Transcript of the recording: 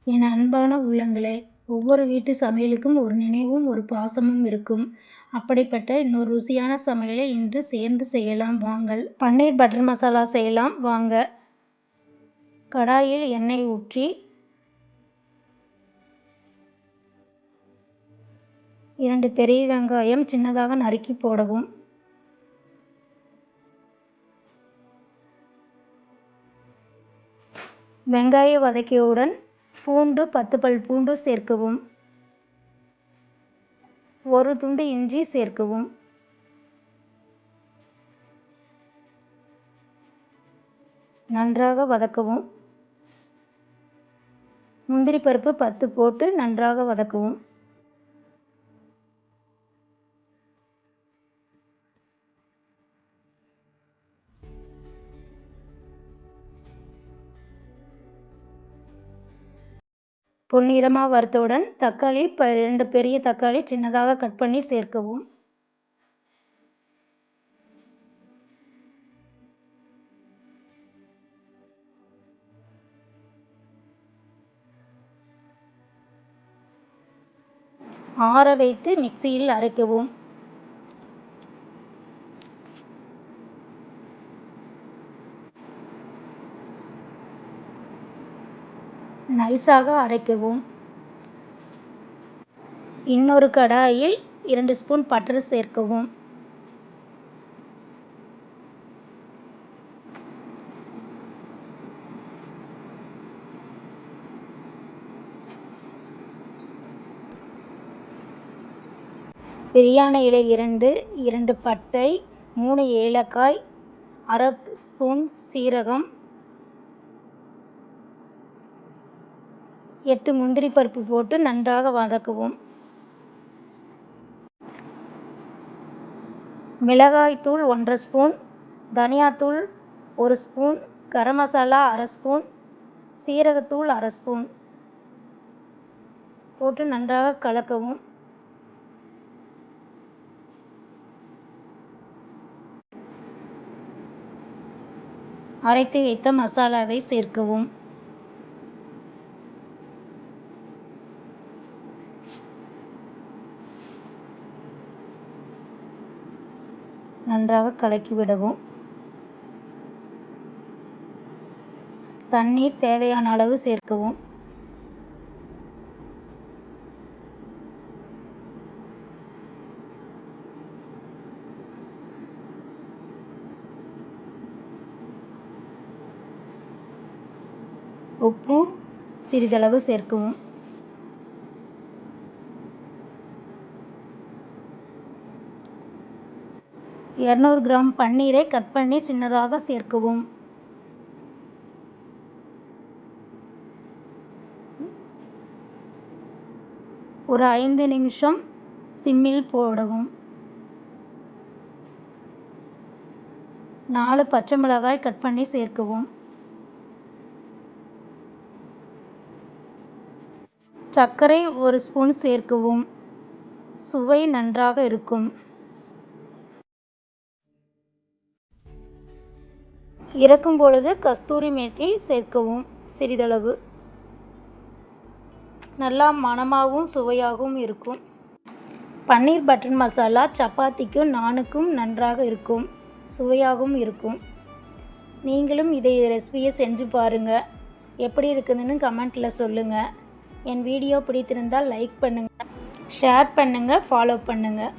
என் அன்பான உள்ளங்களே, ஒவ்வொரு வீட்டு சமையலுக்கும் ஒரு நினைவும் ஒரு பாசமும் இருக்கும். அப்படிப்பட்ட இன்னொரு ருசியான சமையலை இன்று சேர்ந்து செய்யலாம் வாங்கள். பன்னீர் பட்டர் மசாலா செய்யலாம் வாங்க. கடாயில் எண்ணெய் ஊற்றி 2 பெரிய வெங்காயம் சின்னதாக நறுக்கி போடவும். வெங்காயம் வதக்கியவுடன் பூண்டு 10 பல் பூண்டு சேர்க்கவும். 1 துண்டு இஞ்சி சேர்க்கவும். நன்றாக வதக்கவும். முந்திரி பருப்பு 10 போட்டு நன்றாக வதக்கவும். பொன்னிறமாக வறுத்தவுடன் தக்காளி 2 பெரிய தக்காளி சின்னதாக கட் பண்ணி சேர்க்கவும். ஆற வைத்து மிக்சியில் அரைக்கவும். நைஸாக அரைக்கவும். இன்னொரு கடாயில் 2 ஸ்பூன் பட்டர் சேர்க்கவும். பிரியாணி இலை 2 பட்டை, 3 ஏலக்காய், அரை ஸ்பூன் சீரகம், 8 முந்திரி பருப்பு போட்டு நன்றாக வதக்கவும். மிளகாய்த்தூள் 1 ஸ்பூன், தனியாத்தூள் 1 ஸ்பூன், கரம் மசாலா அரை ஸ்பூன், சீரகத்தூள் அரை ஸ்பூன் போட்டு நன்றாக கலக்கவும். அரைத்து வைத்த மசாலாவை சேர்க்கவும். நன்றாக கலக்கிவிடவும். தண்ணீர் தேவையான அளவு சேர்க்கவும். உப்பு சிறிதளவு சேர்க்கவும். இரநூறு கிராம் பன்னீரை கட் பண்ணி சின்னதாக சேர்க்கவும். ஒரு 5 நிமிஷம் சிம்மில் போடவும். 4 பச்சை மிளகாய் கட் பண்ணி சேர்க்கவும். சர்க்கரை 1 ஸ்பூன் சேர்க்கவும். சுவை நன்றாக இருக்கும். இறக்கும் பொழுது கஸ்தூரி மேத்தி சேர்க்கவும் சிறிதளவு. நல்லா மணமாகவும் சுவையாகவும் இருக்கும். பன்னீர் பட்டர் மசாலா சப்பாத்திக்கும் நானுக்கும் நன்றாக இருக்கும், சுவையாகவும் இருக்கும். நீங்களும் இதை ரெசிபியை செஞ்சு பாருங்கள். எப்படி இருக்குதுன்னு கமெண்ட்டில் சொல்லுங்கள். என் வீடியோ பிடித்திருந்தால் லைக் பண்ணுங்கள், ஷேர் பண்ணுங்கள், ஃபாலோ பண்ணுங்கள்.